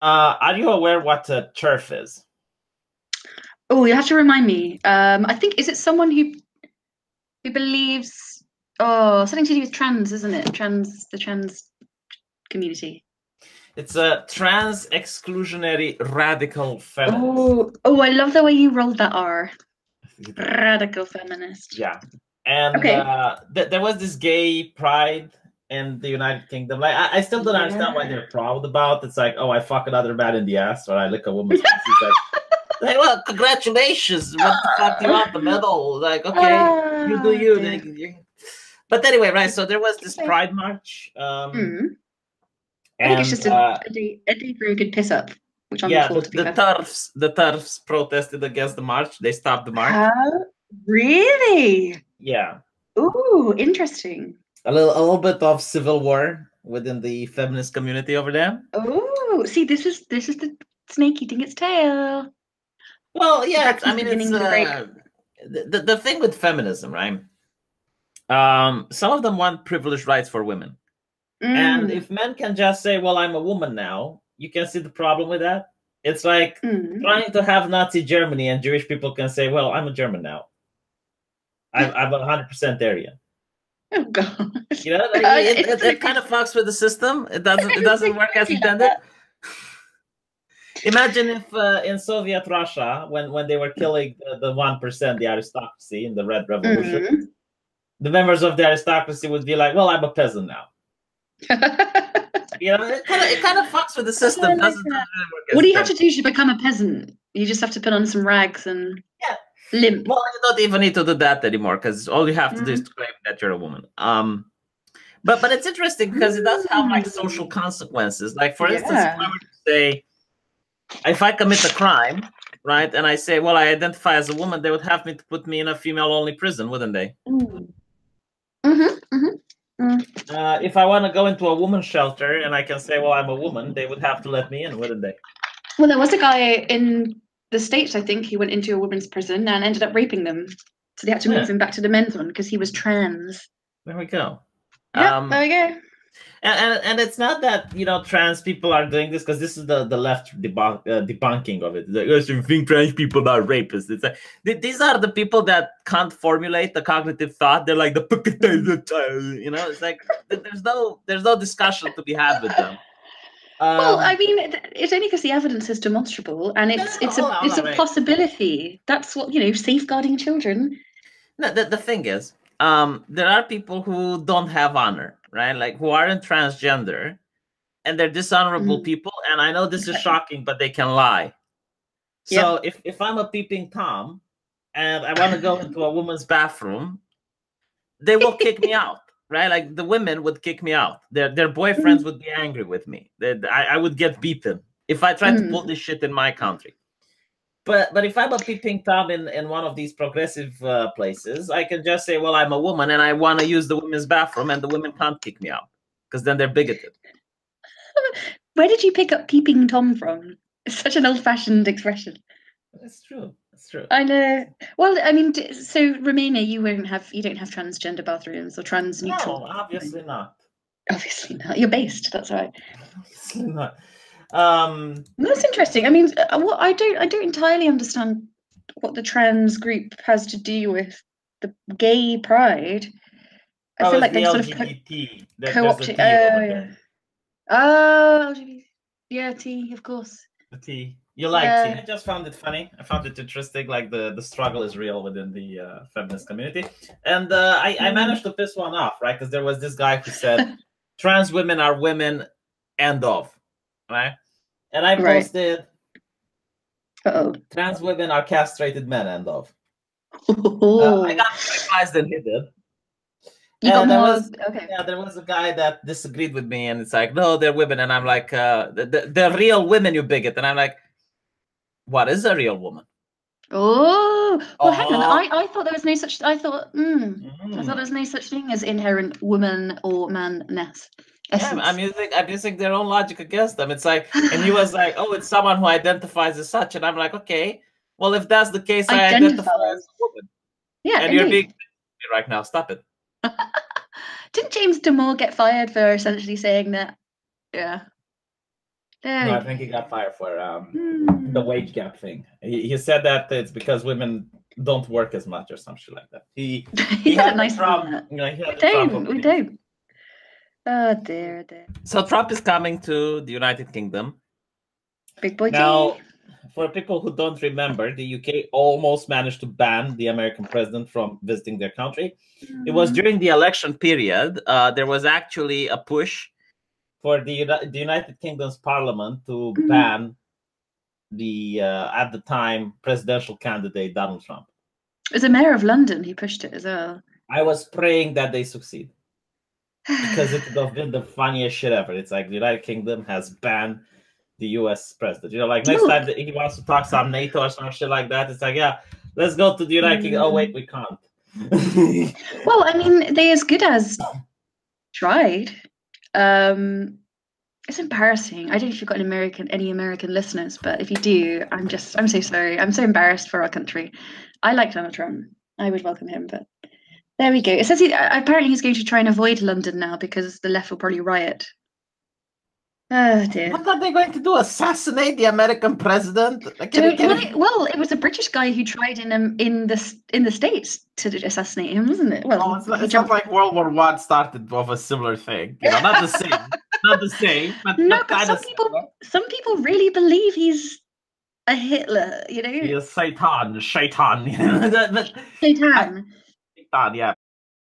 Are you aware what a Terf is? Oh, you have to remind me. I think is it someone who believes something to do with trans, isn't it? The trans community. It's a trans exclusionary radical feminist. Oh, I love the way you rolled that R. Radical feminist. Yeah. And Okay. there was this gay pride in the United Kingdom. Like, I still don't understand why Yeah. they're proud about. It's like, oh, I fuck another man in the ass, or I lick a woman's pussy. It's like, well, congratulations. What the fuck do you want? The medal? Like, okay, you do you. Dear. But anyway, right? So there was this pride march, Hmm. I think it's and just a day for a good piss up, which I'm all yeah, for, to be the fair. turfs protested against the march. They stopped the march. How? Really? Yeah, Ooh, interesting. a little bit of civil war within the feminist community over there. Oh, see, this is the snake eating its tail. Well, yeah, Back from I the mean, it's beginning of the break. the thing with feminism, right? Some of them want privileged rights for women, and Mm, if men can just say, "Well, I'm a woman now," you can see the problem with that. It's like mm. trying to have Nazi Germany and Jewish people can say, "Well, I'm a German now. I'm 100% Aryan." Oh God. You know, like, It doesn't it kind of fucks with the system. It doesn't work as exactly like intended. that. Imagine if in Soviet Russia, when they were killing the 1%, the aristocracy in the Red Revolution, Mm. the members of the aristocracy would be like, "Well, I'm a peasant now." You know, it kind of fucks with the I system. like Doesn't that. really work What as do you have intended. to do to become a peasant? You just have to put on some rags and Yeah. limp. Well, you don't even need to do that anymore because all you have to do is Mm. to claim that you're a woman. But it's interesting because it does have like social Mm. consequences. Like for instance, if Yeah. I were to say, if I commit a crime, right, and I say, well, I identify as a woman, they would have me to put me in a female-only prison, wouldn't they? Mm. Mm-hmm, mm-hmm. Mm. If I want to go into a woman's shelter and I can say, well, I'm a woman, they would have to let me in, wouldn't they? Well, there was a guy in the States, I think, he went into a women's prison and ended up raping them. So they had to Yeah, move him back to the men's one because he was trans. there we go. Yep, Um, there we go. and it's not that trans people are doing this because this is the left debunking of it. Like, yes, you think trans people are rapists? It's like these are the people that can't formulate the cognitive thought. They're like Mm. it's like there's no discussion to be had with them. Well, I Um, mean, it's only because the evidence is demonstrable and no, it's a hold on, it's hold on, a right. possibility. That's what, safeguarding children. No, the thing is, there are people who don't have honor, right? Like who aren't transgender, and they're dishonorable Mm, people. And I know this is exactly. shocking, but they can lie. Yep. So if I'm a peeping Tom and I want to go into a woman's bathroom, they will kick me out, right? Like the women would kick me out. Their boyfriends Mm, would be angry with me. I would get beaten if I tried to pull mm. this shit in my country. But if I'm a peeping Tom in one of these progressive places, I can just say, well, I'm a woman and I want to use the women's bathroom, and the women can't kick me out because then they're bigoted. Where did you pick up peeping Tom from? It's such an old-fashioned expression. That's true. That's true. I know. Well, I mean, so Romania, you don't have transgender bathrooms or trans neutral. No, obviously not. Obviously not. You're based. That's right. Obviously not. Um, That's interesting. I mean, what I don't entirely understand what the trans group has to do with the gay pride. I oh, feel it's like the they're sort of LGBT. There's a co-opting. T over Yeah. there. Oh, LGBT. Yeah, T, of course. The T. You like T. Yeah. I just found it funny. I found it interesting. Like the struggle is real within the feminist community, and I Mm. managed to piss one off, right? Because there was this guy who said trans women are women, end of, right? And I Right. posted Uh-oh. trans women are castrated men, end of. I Oh. got more replies than he did. You got And there more. was Okay. yeah, there was a guy that disagreed with me, and it's like, no, they're women, and I'm like, they're real women, you bigot, and I'm like, what is a real woman? Oh, well, hang on. Oh, I thought there was no such. I thought there was no such thing as inherent woman or man-ness yeah, I'm essence. using their own logic against them. It's like, and he was like, oh, it's someone who identifies as such, and I'm like, okay, well, if that's the case, I identify as Identifies. a woman, Yeah, and you're being indeed. right now. Stop it. Didn't James Damore get fired for essentially saying that? Yeah. There No, we I go. think he got fired for the wage gap thing. He said that it's because women don't work as much or some shit like that. He had the Trump, he had the Trump. We don't. Oh dear, dear. So Trump is coming to the United Kingdom. Big boy Now, for people who don't remember, the UK almost managed to ban the American president from visiting their country. It was during the election period. There was actually a push for the United Kingdom's parliament to ban the at the time presidential candidate Donald Trump. As a mayor of London, he pushed it as well. I was praying that they succeed because it would have been the funniest shit ever. It's like the United Kingdom has banned the US president. You know, like next time that he wants to talk some NATO or some shit like that, it's like, yeah, let's go to the United Kingdom. Oh wait, we can't. Well, I mean, they as good as tried. It's embarrassing. I don't know if you've got any American listeners, but if you do, I'm so sorry. I'm so embarrassed for our country. I like Donald Trump. I would welcome him, but there we go. It says apparently he's going to try and avoid London now because the left will probably riot. Oh dear. What are they going to do? Assassinate the American president? Well, it was a British guy who tried in the States to assassinate him, wasn't it? Well, it's not like World War I started with a similar thing. You know, not the same. Not the same, but no. But some people really believe he's a Hitler. You know, he is Satan. You know, Satan. Yeah,